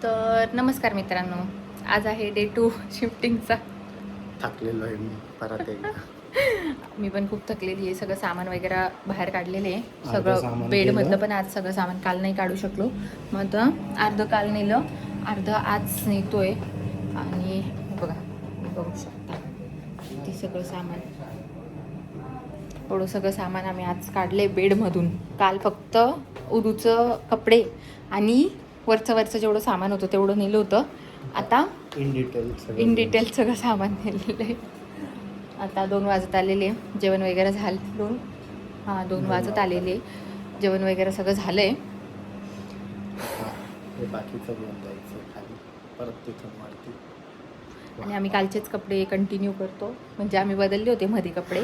तर नमस्कार मित्रांनो, आज आहे डे 2 शिफ्टिंगचा. थकलेलो आहे मी परत एकदा. मी पण खूप थकलेली आहे. सगळं सामान वगैरे बाहेर काढलेले आहे. अर्धं सामान सगळं बेडमधलं केलं. पण आज सगळं सामान काल नाही काढू शकलो. मग आता अर्धं काल नेलं, अर्धं आज नेतोय. आणि बघा, बघू शकता ते सगळं सामान, एवढं सगळं सामान आम्ही आज काढले बेडमधून. काल फक्त उदूचं कपडे आणि वरचं जेवढं सामान होतं तेवढं नेलं होतं. आता इन डिटेल सगळं सामान नेलेलं आहे. आता 2 वाजत आलेले, जेवण वगैरे झालं. 2 वाजत आलेले, जेवण वगैरे सगळं झालं आहे. बाकीचं घेऊन जायचं खाली, परत तिथून वरती. आणि आम्ही कालचेच कपडे कंटिन्यू करतो. म्हणजे आम्ही बदलले होते मध्ये कपडे,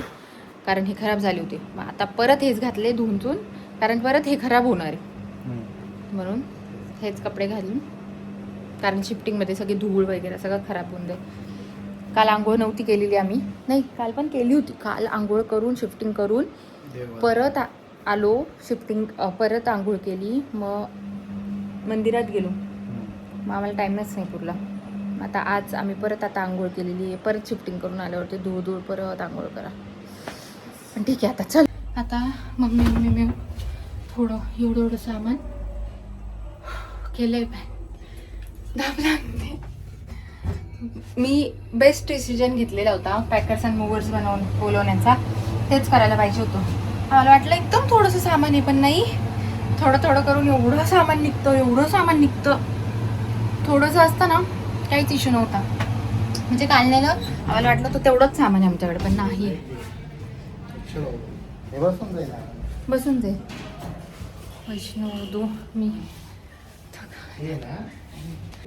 कारण हे खराब झाले होते. मग आता परत हेच घातले धुवून, कारण परत हे खराब होणार आहे. म्हणून हेच कपडे घालून, कारण शिफ्टिंगमध्ये सगळी धूळ वगैरे सगळं खराब होऊन जाईल. काल आंघोळ नव्हती केलेली आम्ही, नाही काल पण केली होती. काल आंघोळ करून शिफ्टिंग करून परत आलो. परत आंघोळ केली, मग मंदिरात गेलो. मग आम्हाला टाईमच नाही पुरला. आता आज आम्ही परत आता आंघोळ केलेली आहे. परत शिफ्टिंग करून आल्यावरती धूळ परत आंघोळ करा. पण ठीक आहे, आता चल. आता मम्मी मी थोडं एवढं सामान केलंय. धाप लागते. मी बेस्ट डिसिजन घेतलेला होता पॅकर्स अँड मूवर्स बोलवण्याचा. तेच करायला पाहिजे होतं. मला वाटलं एकदम थोडंसं सामान आहे, पण नाही, थोडं करून एवढं सामान निघतं. थोडंसं असतं ना, काहीच इश्यू नव्हता. म्हणजे काल नेलं, आम्हाला वाटलं तर तेवढंच सामान आहे आमच्याकडे, पण नाही. बसून जाईल वैष्णव मी.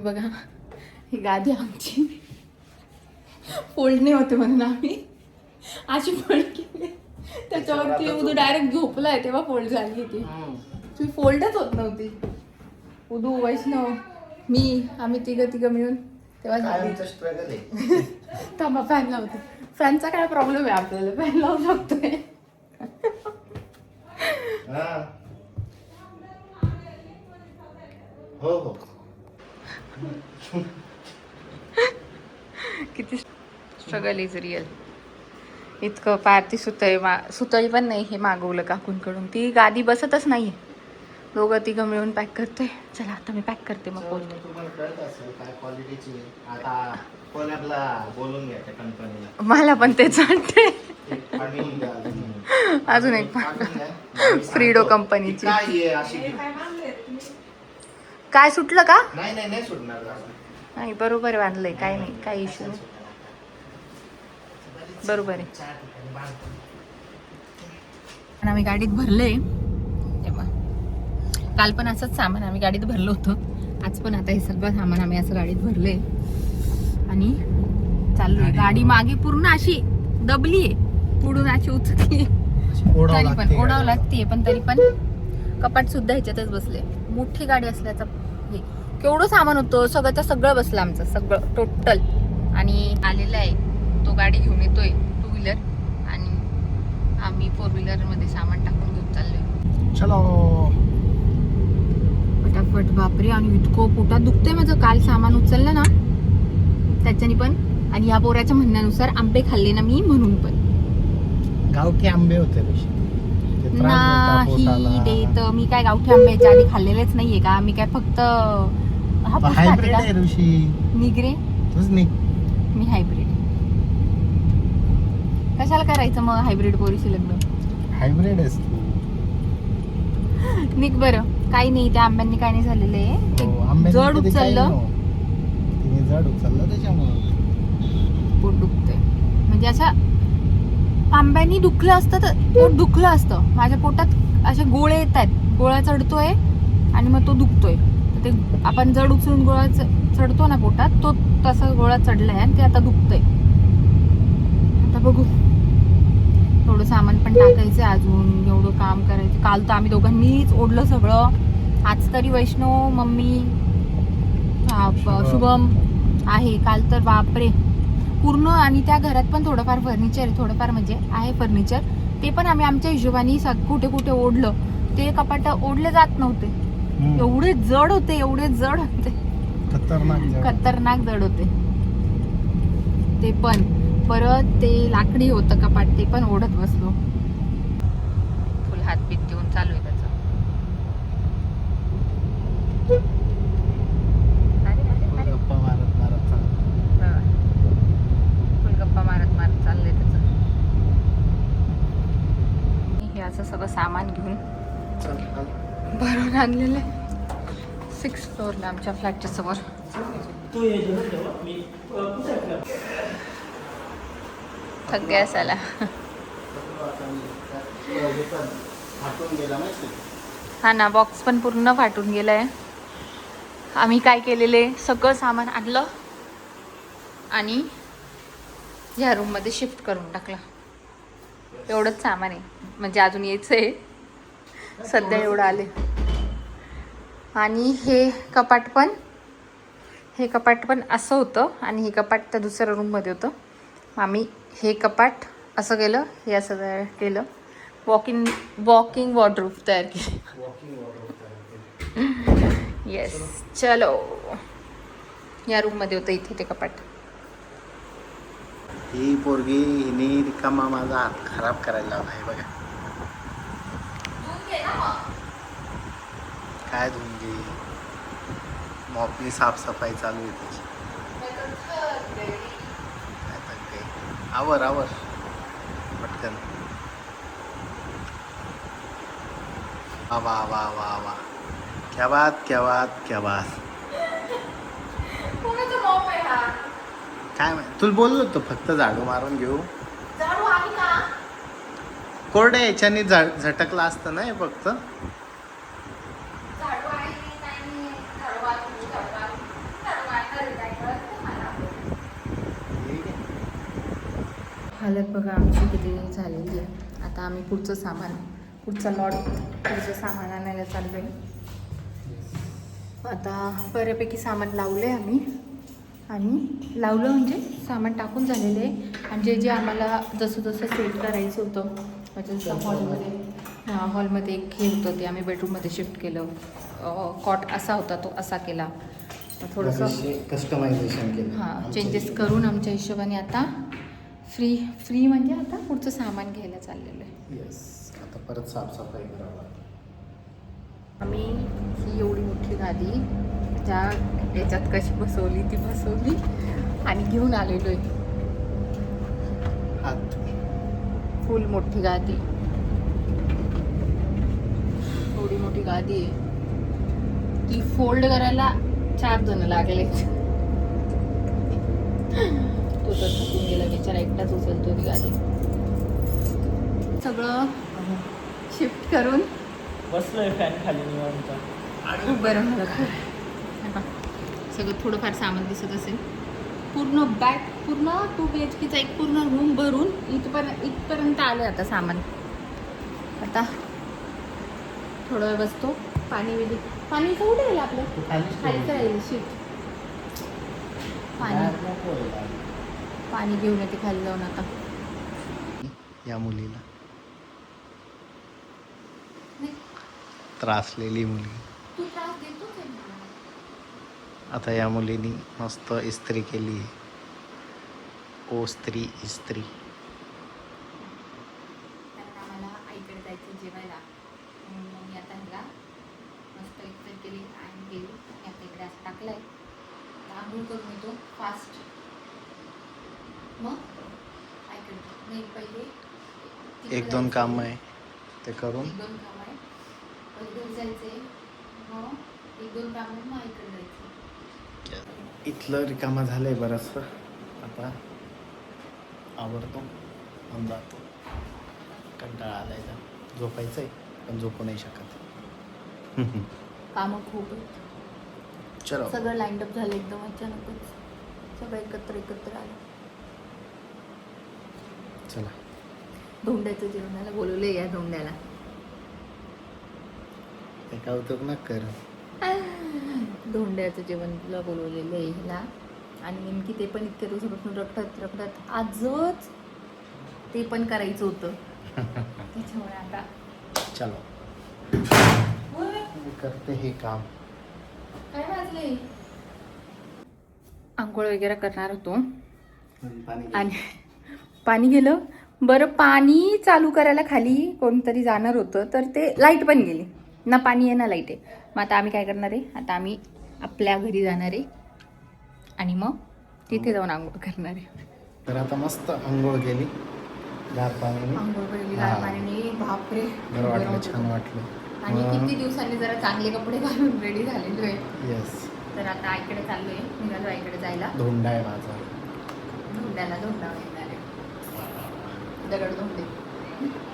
बघा, ही गादी आमची फोल्ड होते म्हणून आम्ही अशी फोल्ड केली. त्याच्यावरती उदू डायरेक्ट झोपलाय तेव्हा फोल्ड झाली होती. ती फोल्डच होत नव्हती. उदू, वैष्णव, मी, आम्ही तिघं मिळून तेव्हा झाली. थांबा, फॅन लावते. फॅनचा काय प्रॉब्लेम आहे आपल्याला, फॅन लावू शकतोय. हो किती स्ट्रगल इज रिअल. इतकं ती सुतळी पण नाही हे मागवलं काकूंकडून. ती गादी बसतच नाहीये. 2-3 मिळून पॅक करतोय. चला आता मी पॅक करते, मग बोलते. तुम्हाला कळत असेल काय क्वालिटीची. आता कोणाला बोलून घ्या त्या कंपनीला. मला पण तेच वाटते. अजून एक फ्रीडो कंपनीची. काय सुटलं का? नाही सुटणार. नाही, बरोबर बांधलंय, काय नाही, काही इश्यू नाही, बरोबर आहे. पण आम्ही गाडीत भरलंय तेव्हा. काल पण असंच सामान आम्ही गाडीत भरलं होतं. आज पण आता हे सगळं सामान आम्ही असं गाडीत भरलंय आणि चाललोय. गाडी मागे पूर्ण अशी दबली आहे, पुढून अशी उचकली, तरी पण ओढावं लागते. पण तरी पण कपाट सुद्धा ह्याच्यातच बसले. मोठी गाडी असल्याचा हे केवढं सामान होतं, सगळं बसलं आमचं, सगळं टोटल. आणि आलेलं आहे तो, गाडी घेऊन येतोय 2 व्हीलर, आणि आम्ही 4 व्हीलर मध्ये सामान टाकून घेऊन चाललोय. चलो फटाफट. बापरे, आणि इतकं पोटात दुखतंय माझं. काल सामान उचललं ना त्याच्यानी पण, आणि या पोराच्या म्हणण्यानुसार आंबे खाल्ले ना मी, म्हणून पण. गावठी आंबे होते नाही देत. मी काय गावठी आंबे याच्या आधी खाल्लेलेच नाहीये का? मी काय फक्त हायब्रिड आहे ऋषी. निगरे मी हायब्रिड. कशाला करायचं मग हायब्रिड पोरीशी लग्न? हायब्रिड आहेस निघ बरं. काही नाही, त्या आंब्यांनी काय नाही झालेलं आहे. जड उचललं त्याच्यामुळे पोट दुखतंय. म्हणजे अशा आंब्यांनी दुखलं असतं तर पोट दुखलं असतं. माझ्या पोटात असे गोळे येत आहेत, गोळा चढतोय आणि मग तो दुखतोय. ते आपण जड उचलून गोळा चढतो ना पोटात, तो तसा गोळा चढलाय आणि ते आता दुखतंय. आता बघू, थोडं सामान पण टाकायचं अजून, एवढं काम करायचं. काल तर आम्ही दोघांनीच ओढलं सगळं. आज तरी वैष्णव, मम्मी, शुभम आहे. काल तर बापरे पूर्ण. आणि त्या घरात पण थोडंफार फर्निचर, थोडंफार म्हणजे आहे फर्निचर, ते पण आम्ही आमच्या हिशोबाने कुठे ओढलं. ते कपाट ओढले जात नव्हते, एवढे जड होते. खतरनाक जड होते ते पण. परत ते लाकडी होतं कपाट, ते पण ओढत बसलो. फुल हातबीत देऊन चालू आहे त्याचं. गप्पा मारत मारत फुल गप्पा मारत मारत चाललंय त्याचं. हे असं सगळं सामान घेऊन भरून आणलेलं आहे 6th फ्लोअरला आमच्या फ्लॅटच्या समोर. थक गया साला. हा ना, बॉक्स पण पूर्ण फाटून गेलाय. आम्ही काय केलेले, सगळं सामान आणलं आणि ह्या रूम मध्ये शिफ्ट करून टाकलं. एवढंच सामान आहे, म्हणजे अजून यायचं आहे. सध्या एवढं आले. आणि हे कपाट पण असं होतं आणि हे कपाट त्या दुसऱ्या रूममध्ये होतं. आम्ही हे कपाट असं केलं, हे असं केलं. वॉकिंग वॉर्डरोब तयार केली. येस, चलो. या रूममध्ये होतं इथे ते कपाट. ही पोरगी हिने रिकामा माझा हात खराब करायला लावला आहे बघा. काय धुवून घे, मॉपनी साफसफाई चालू आहे त्याची. काय तर काय, आवर पटकन. वा वा वा वा वा, क्या बात क्या बात क्या बात. काय माहिती, तुला बोललो होतो फक्त झाडू मारून घेऊ. कोरड्या याच्याने झटकला असतं ना हे फक्त. हालत बघा आमची किती झालेली आहे. आता आम्ही पुढचं सामान आणायला चाललो आहे. आता बऱ्यापैकी सामान लावलं आहे आम्ही. आणि लावलं म्हणजे सामान टाकून झालेलं आहे. आणि जे आम्हाला जसं सेट करायचं होतं, म्हणजे जसं हॉलमध्ये एक हे होतं, ते आम्ही बेडरूममध्ये शिफ्ट केलं. कॉट असा होता, तो असा केला. थोडंसं कस्टमायझेशन केलं. हां, चेंजेस करून आमच्या हिशोबाने आता फ्री म्हणजे आता पुढचं सामान घ्यायला चाललेलं आहे. येस, आता परत साफसफाई करावं. आम्ही ही एवढी मोठी गादी ज्या याच्यात कशी बसवली ती बसवली आणि घेऊन आलेलो आहे. फुल मोठी गादी, एवढी मोठी गादी आहे. ती फोल्ड करायला 4 जण लागले. तो तर थकून गेला बिचारा, एकटाच उचलतो ती गादी. सगळं शिफ्ट करून बसलोय फॅन खाली निवांत. खूप बरं झालं. सगळं थोडंफार सामान दिसत असेल. पूर्ण 2 BHKचा एक पूर्ण रूम भरून इथपर्यंत आलं आता सामान. आता थोडा वेळ बसतो. पाणी कुठे गेलं आपलं? खालीच राहील शीट. पाणी घेऊन येते खाली जाऊन. आता या मुलीला त्रासलेली मुलगी. तू त्रास देतोच आहे मला. आता या मुलीनी मस्त इस्त्री केली. ओ स्त्री इस्त्री. कारण आम्हाला आईकडे जायचं जेवायला, म्हणून मी आता ह्याला मस्त इस्त्री केली आणि गेली. आणि आता इकडे असं टाकलंय. आंघोळ करून येतो फास्ट. मग आईकडे नाही, पहिले 1-2 काम आहे ते करून 1-2 काम आहे. पहिले घरी जायचंय, मग 1-2 काम आहे, मग आईकडे जायचं. इथलं रिकामा झालंय बरंचसं. आता आवडतो आणि जातो. कंटाळा आलाय जा. झोपायचं आहे पण झोपू नाही शकत. कामं खूप आहेत. चलो, सगळं लाईंड अप झालं एकदम अचानकच. सगळं एकत्र आलं. चला. धोंड्याचं जेवणाला बोलवले. या धोंड्याला ते कौतुक न कर. धोंड्याचं जेवण तुला बोलवलेलं आहे ह्याला. आणि नेमकी ते पण इतक्या दिवसापासून रखडत आजच ते पण करायचं होतं. त्याच्यामुळे आता चलो, मी करते हे काम. काय वाजले? आंघोळ वगैरे करणार होतो पाणी आणि पाणी गेलं. बरं, पाणी चालू करायला खाली कोणतरी जाणार होतं तर ते लाईट पण गेली ना, पाणी आहे ना लाईट आहे. मग आता आम्ही काय करणार आहे, आता आम्ही आपल्या घरी जाणार आहे आणि मग तिथे जाऊन आंघोळ करणार आहे. तर आता मस्त आंघोळ केली गार पाण्याने. आंघोळ केली हा. गार पाण्याने, बापरे बरं वाटलं, होतं. छान वाटलं. आणि किती दिवसांनी जरा चांगले कपडे घालून रेडी झालेलो आहे. येस, तर आता आईकडे चाललोय, निघालो आईकडे जायला. धोंडा आहे माझा. धोंड्याला धोंडा येणार आहे, दगड धोंडे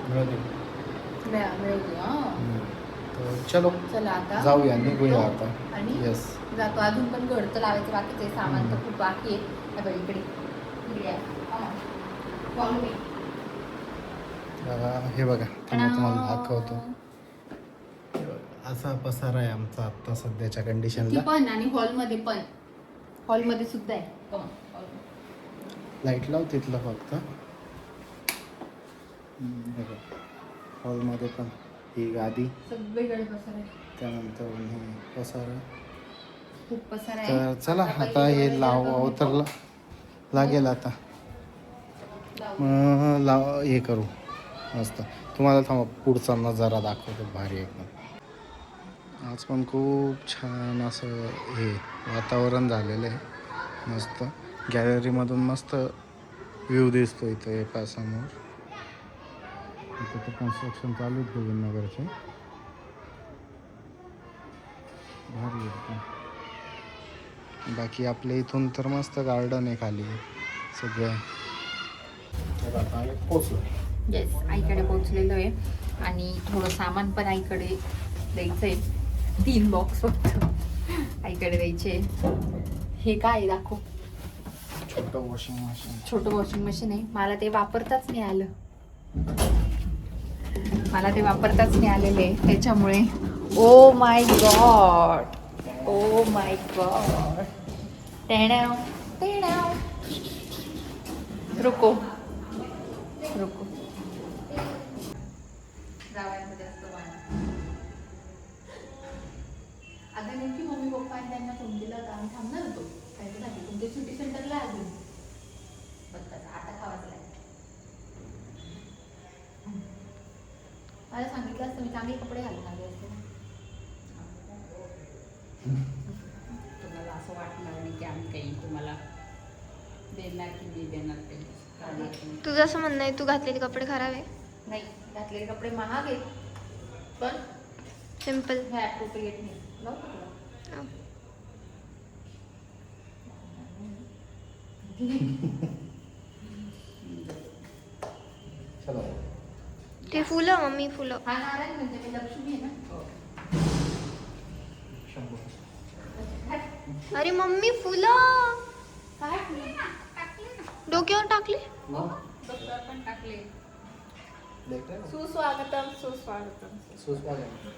मिळू दे. मिळवते. तर चलो चला आता जाऊया, निघूया आता. आणि येस, जातो. अजून पण घरचं लावायचं बाकीचं आहे, सामान तर खूप बाकी आहे. हे बघ इकडे इकडे आहे. Follow me. हे बघा तुम्हाला दाखवतो. हे बघा, असा पसारा आहे आमचा आता सध्याच्या इथे कंडिशनला. पण आणि हॉलमध्ये पण, हॉलमध्ये सुद्धा आहे. Come on, hall. लाईट लाव तिथलं फक्त. हे बघ, हॉलमध्ये पण ही गादी, सगळीकडे पसारा आहे, त्यानंतर हे पसारा. खूप पसारा आहे. तर चला आता पहिले हे सगळं लाव तर लागेल आता. मग हे करू मस्त. तुम्हाला थांबा पुढचा नजारा दाखवतो, भारी एकदम. आज पण खूप छान असं हे वातावरण झालेलं आहे मस्त. गॅलरीमधून मस्त व्ह्यू दिसतो इथं एका समोर. इथं तर कन्स्ट्रक्शन चालू आहे गोविंदनगरचे. भारी एकदम. बाकी आपल्या इथून तर मस्त गार्डन आहे खाली सगळं. आता आम्ही पोचलो. येस, आईकडे पोहोचलेलो आहे आणि थोडं सामान पण आईकडे द्यायचं आहे. 3 बॉक्स फक्त आईकडे द्यायचे. हे काय आहे दाखव. छोटं वॉशिंग मशीन. छोटं वॉशिंग मशीन आहे. मला ते वापरताच नाही आलं, मला ते वापरताच नाही आलेलं आहे त्याच्यामुळे. Oh my god, oh my god. टेणाव टेणाव. रुको रुको. जावयामध्ये असतो वाण. आता नेमकी मम्मी पप्पा आणि त्यांना फोन दिला होता, आम्ही थांबणार होतो त्यांच्यासाठी तुमच्या सिटी सेंटरला अजून. बस आता खावाच लागेल. मला सांगितलं असतं मी चांगले कपडे घालून आले असते. तुम्हाला असं वाटणार नाही की आम्ही काही तुम्हाला देणार की नाही देणार ते. तुझं असं म्हणणं आहे तू घातलेले कपडे खराब आहे? नाही, घातलेले कपडे महाग आहेत पण सिम्पल. हे ॲप्रोप्रिएट नाही. लावू का तुला? चलो. ते फुलं मम्मी, फुलं. हा नारायण म्हणजे मी लक्ष्मी आहे ना. अरे मम्मी फुलं काय फुलं? डोक्यावर टाकले. डोक्यावर पण टाकले. देख रहे हो? सुस्वागतम सुस्वागतम. सुस्वागत.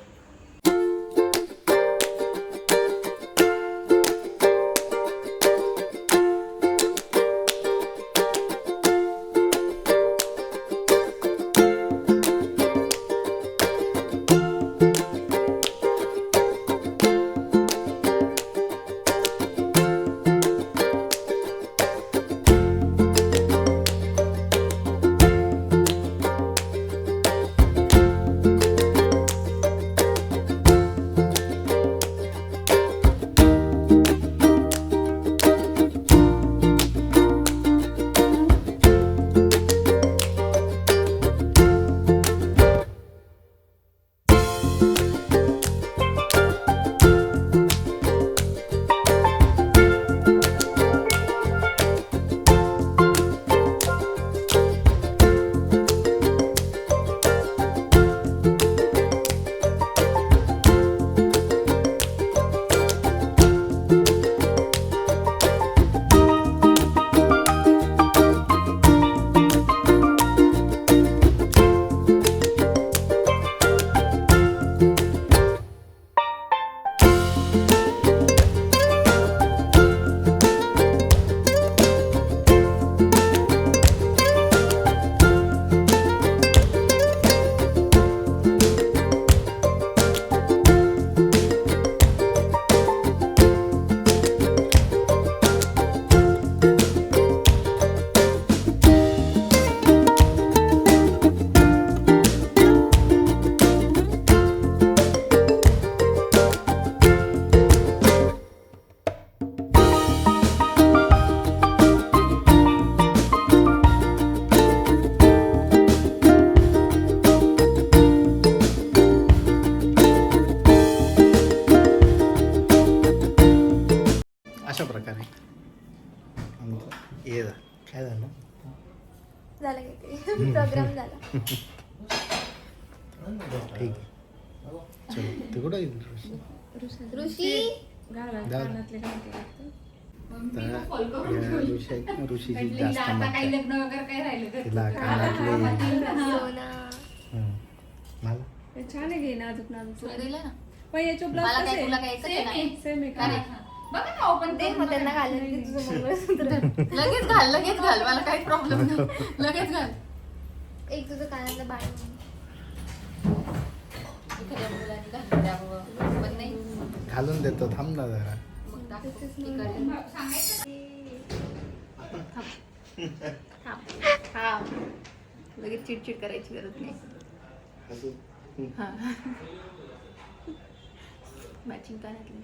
अशा प्रकारे आमचं हे झालं. काय झालं झालं काहीतरी प्रोग्राम झाला. ठीक आहे. चलो ते कुठं आहे? ऋषी ऋषीची जास्त मज्जा. तिला कानातले सोना मला छान आहे घे नाजूक नाजूक दिलं ना पण याच्या मला ब्लाउज काय तुला काय येतं का नाही? सेम आहे अरे, का बघा ना ओपन दे मग त्यांना घालून दे तुझं मंगळसूत्र. लगेच घाल मला काही प्रॉब्लेम नाही लगेच घाल. एक तुझं कानातलं बाळ म्हणून. एखाद्या मुलाने घालून द्यावं, पण नाही. घालून देतो. थांब ना जरा. मग दाखव, हे करेल. थांब. लगेच चिडचिड करायची गरज नाही. हा मॅचिंग कानातली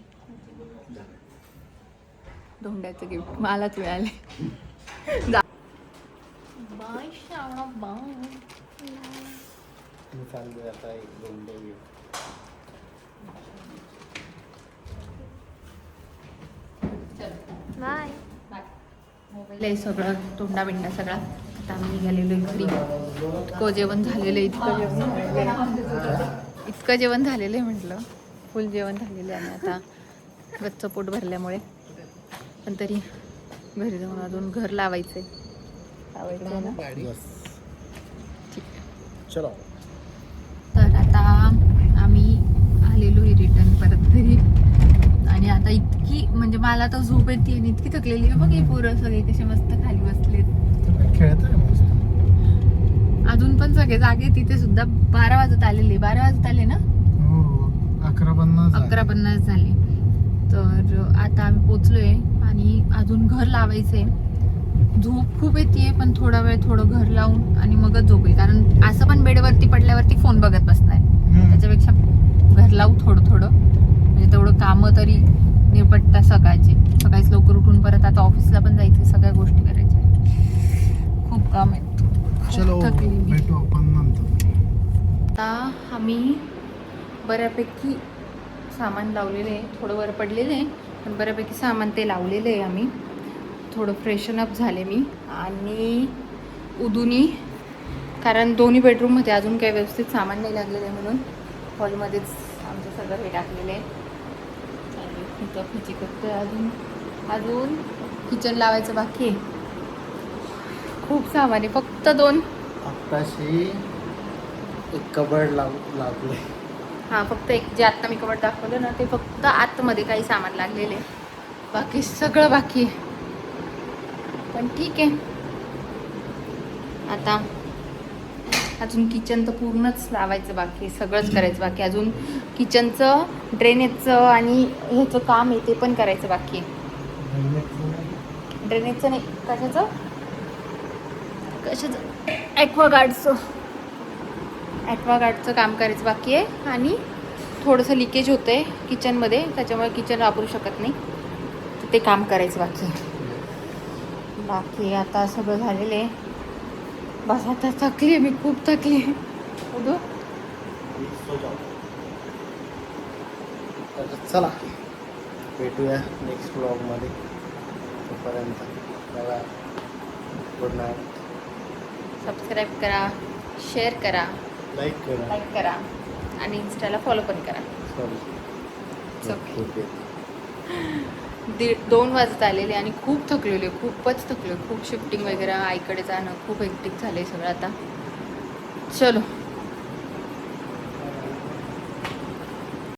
धोंड्याचं गिफ्ट मलाच मिळाले. Bye Shravana bye. मी चाललोय आता एक दोंडे घेऊ. बाय. मोबाईल आहे सगळं तोंडा बिंडा सगळा. आता आम्ही निघालेलो घरी. इतकं जेवण झालेलं आहे, इतकं जेवण झालेलं आहे म्हटलं. फुल जेवण झालेलं आहे आणि आता गच्चं पोट भरल्यामुळे पण तरी घरी जाऊन अजून घर लावायचंय ना. बस. ठीक आहे. चलो. तर आता आम्ही आलेलो आहे रिटर्न परत घरी. आणि आता इतकी म्हणजे मला तर झोप येते आणि इतकी थकलेली आहे. बघ हे पोरं सगळे कसे मस्त खाली बसलेत. खेळतोय मस्त. अजून पण सगळे जागे. तिथे सुद्धा 12 वाजत आलेले. 12 वाजत आले ना. हो 11:50 11:50 झाले. तर आता आम्ही पोचलोय आणि अजून घर लावायचंय. झोप खूप येते पण थोडा वेळ थोडं घर लावून आणि मगच झोप येईल. कारण असं पण बेडवरती पडल्यावरती फोन बघत बसणार. त्याच्यापेक्षा घर लावू थोडं म्हणजे तेवढं कामं तरी निपटतात सकाळीच लवकर उठून परत आता ऑफिसला पण जायचं. सगळ्या गोष्टी करायच्या. खूप काम आहेत. चलो खूप थकली मी. भेटू आपण नंतर. आता आम्ही बऱ्यापैकी सामान लावलेलं आहे. थोडं वर पडलेलं आहे पण बऱ्यापैकी सामान ते लावलेलं आहे आम्ही. थोडं फ्रेशनअप झाले मी आणि उदुनी. कारण दोन्ही बेडरूममध्ये अजून काही व्यवस्थित सामान नाही लागलेलं आहे म्हणून हॉलमध्येच आमचं सगळं हे टाकलेलं आहे. आणि इथं खिची करते. अजून किचन लावायचं बाकी आहे. खूप सामान आहे. फक्त 2 आत्ताशी एक कबर्ड लागले. हां फक्त एक जे आत्ता मी कबड दाखवलं ना ते फक्त आतमध्ये काही सामान लागलेले. बाकी सगळं बाकी आहे. पण ठीक आहे. आता अजून किचन तर पूर्णच लावायचं बाकी. सगळंच करायचं बाकी. अजून किचनचं ड्रेनेजचं आणि ह्याचं काम आहे ते पण करायचं बाकी आहे. ड्रेनेजचं नाही कशाचं ॲक्वागार्डचं काम करायचं बाकी आहे. आणि थोडंसं लिकेज होतं आहे किचनमध्ये त्याच्यामुळे किचन वापरू शकत नाही. तर ते काम करायचं बाकी आहे. बाकी आता सगळं झालेलं आहे. बस आता थकली आहे मी. खूप थकली आहे. चला भेटूया नेक्स्ट ब्लॉगमध्ये. तोपर्यंत मला गुड नाईट. सबस्क्राईब करा, शेअर करा, लाईक करा आणि इन्स्टाला फॉलो पण करा. सॉरी 2 वाजत आलेले आणि खूप थकलेले. खूपच थकले. खूप शिफ्टिंग वगैरे आईकडे जाणं खूप हेक्टिक झालं आहे सगळं आता. चलो